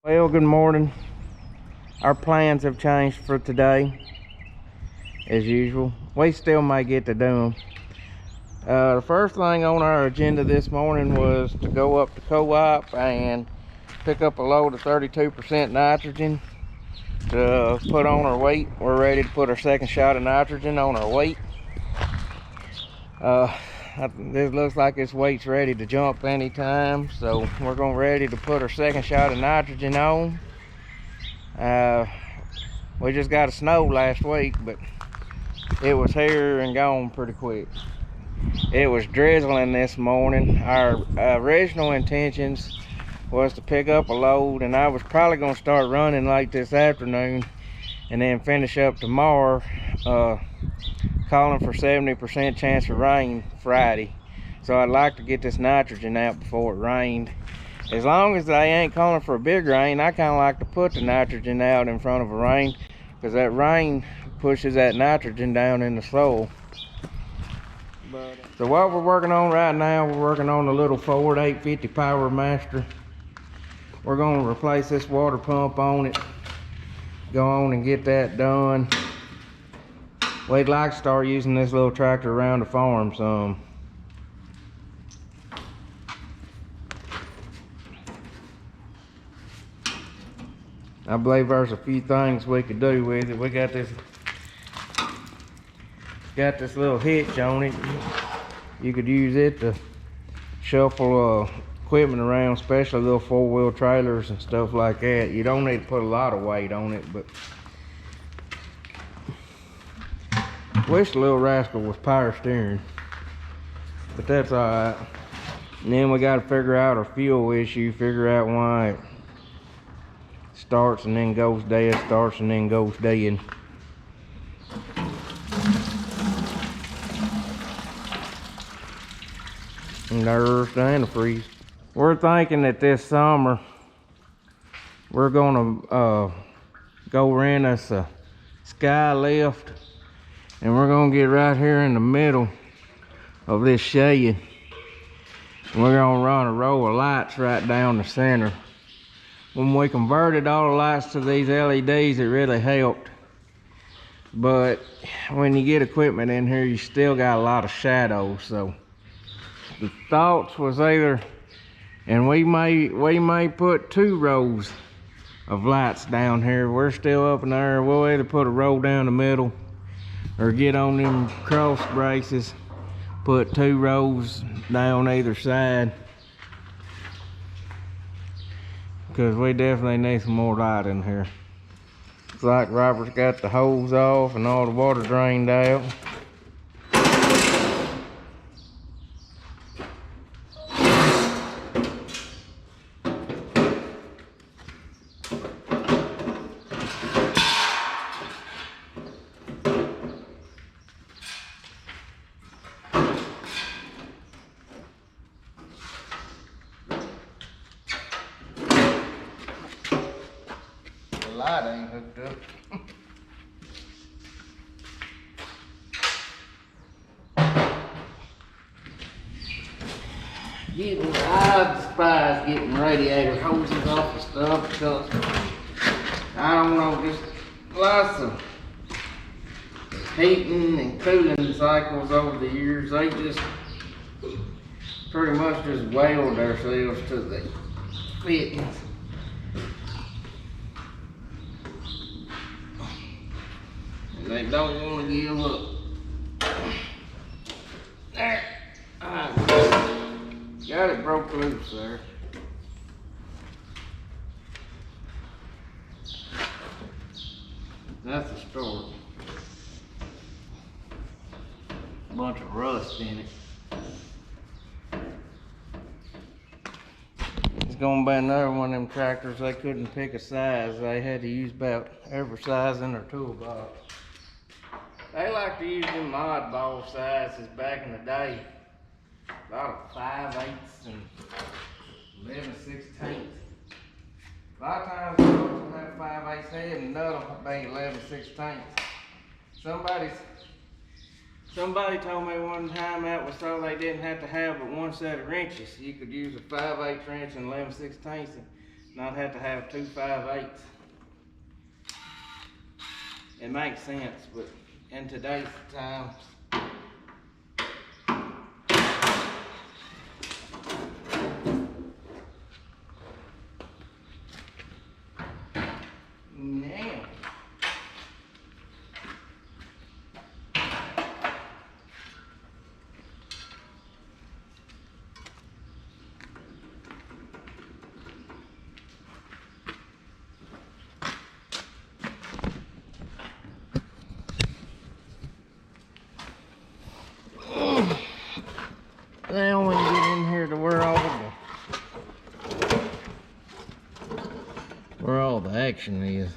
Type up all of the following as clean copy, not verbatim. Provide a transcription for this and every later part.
Well, good morning. Our plans have changed for today, as usual. We still may get to do them. The first thing on our agenda this morning was to go up to co-op and pick up a load of 32% nitrogen to put on our wheat. We're ready to put our second shot of nitrogen on our wheat. This looks like this wheat's ready to jump anytime, so we're going ready to put our second shot of nitrogen on. We just got a snow last week, but it was here and gone pretty quick. It was drizzling this morning. Our original intentions was to pick up a load, and I was probably going to start running late this afternoon and then finish up tomorrow, calling for 70% chance of rain Friday. So I'd like to get this nitrogen out before it rained. As long as they ain't calling for a big rain, I kind of like to put the nitrogen out in front of a rain, because that rain pushes that nitrogen down in the soil. So what we're working on right now, we're working on the little Ford 850 Powermaster. We're going to replace this water pump on it, go on and get that done. We'd like to start using this little tractor around the farm some. I believe there's a few things we could do with it. We got this little hitch on it. You could use it to shuffle equipment around, especially little four-wheel trailers and stuff like that. You don't need to put a lot of weight on it, but wish the little rascal was power steering, but that's all right. And then we got to figure out our fuel issue, figure out why it starts and then goes dead, starts and then goes dead. And there's the antifreeze. We're thinking that this summer we're gonna go rent us a sky lift, and we're gonna get right here in the middle of this shed, and we're gonna run a row of lights right down the center. When we converted all the lights to these LEDs, it really helped, but when you get equipment in here, you still got a lot of shadows. So the thoughts was either, and we may put 2 rows of lights down here. We're still up in the air. We'll either put a row down the middle or get on them cross braces, put 2 rows down either side, because we definitely need some more light in here. Looks like Robert's got the hose off and all the water drained out. The light ain't hooked up. I despise getting radiator hoses off of stuff, because I don't know, just lots of heating and cooling cycles over the years. They just pretty much just weld themselves to the fittings. And they don't want to give up. There. Got it broke loose there. That's the story. A bunch of rust in it. It's gonna be another one of them tractors they couldn't pick a size. They had to use about every size in their toolbox. They like to use them oddball sizes back in the day. A lot of 5/8 and 11/16. A lot of times they don't have 5/8 head, and none of them be 11/16. Somebody told me one time that was so they didn't have to have but one set of wrenches. You could use a 5/8 wrench and 11/16. not have to have 2 5/8. It makes sense, but in today's times, now. Now we can get in here to where all the action is.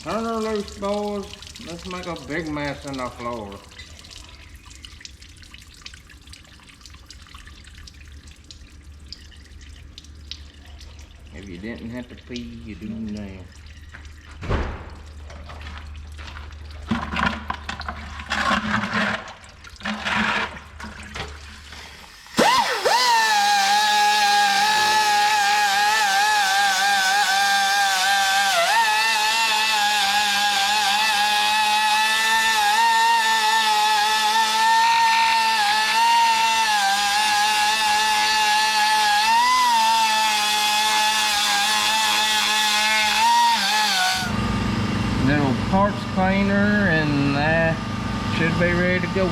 Turn her loose, boys. Let's make a big mess in the floor. If you didn't have to pee, you do now. Little parts cleaner, and that should be ready to go.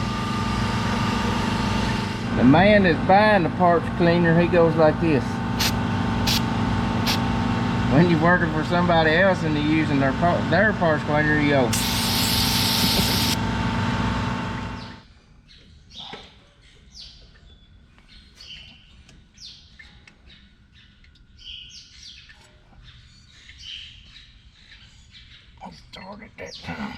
The man that's buying the parts cleaner, he goes like this. When you're working for somebody else and they're using their parts cleaner, you go. I started that time.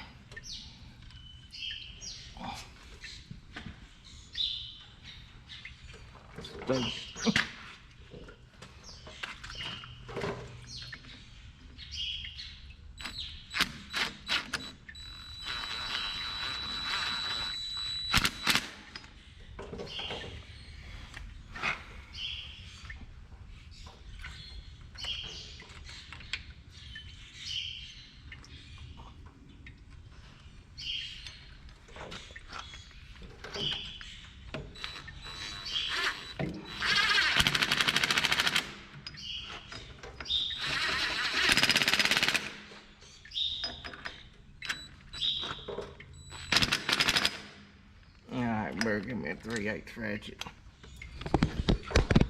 Better give me a 3/8 ratchet.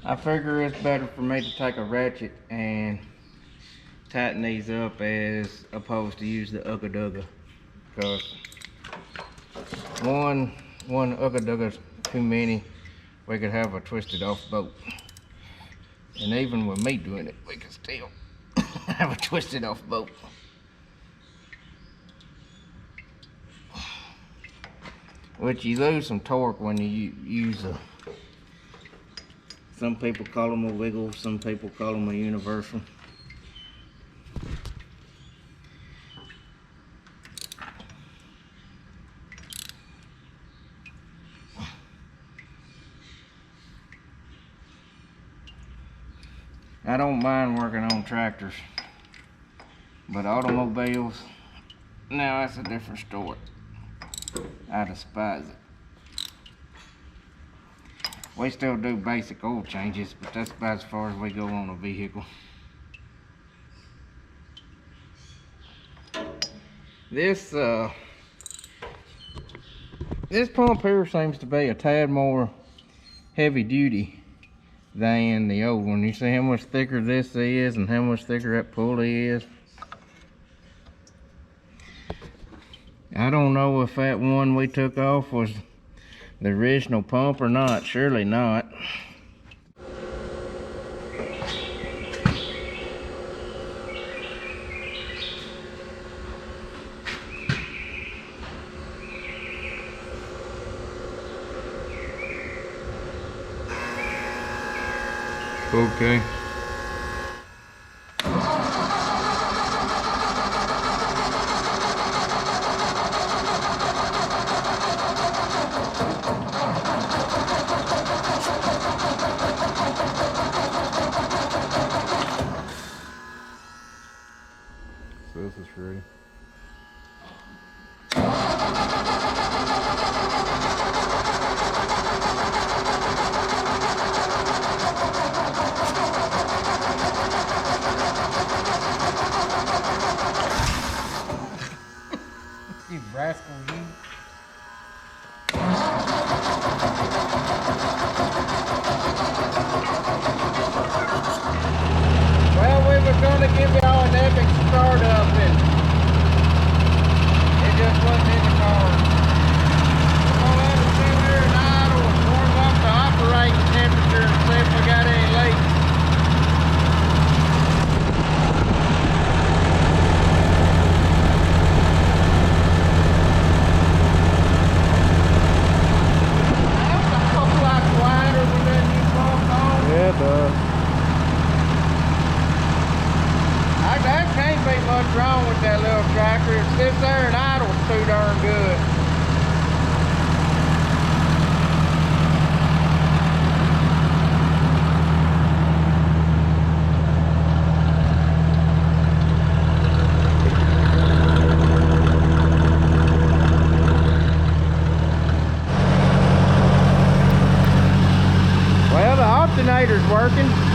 I figure it's better for me to take a ratchet and tighten these up as opposed to use the ugga dugga, because one ugga dugga's too many. We could have a twisted off bolt, and even with me doing it, we could still have a twisted off bolt. Which you lose some torque when you use a, some people call them a wiggle, some people call them a universal. I don't mind working on tractors, but automobiles, now that's a different story. I despise it. We still do basic oil changes, but that's about as far as we go on a vehicle. This This pump here seems to be a tad more heavy duty than the old one. You see how much thicker this is and how much thicker that pulley is. I don't know if that one we took off was the original pump or not. Surely not. Okay. So this is ready. You rascal, you. Well, we were going to give y'all an epic startup and it just wasn't in the cards. We're going to let it sit there and idle and warm up the operating temperature and see if we got any leaks. Yeah, it does. That can't be much wrong with that little tractor. It sits there and idles too darn good. Well, the alternator's working.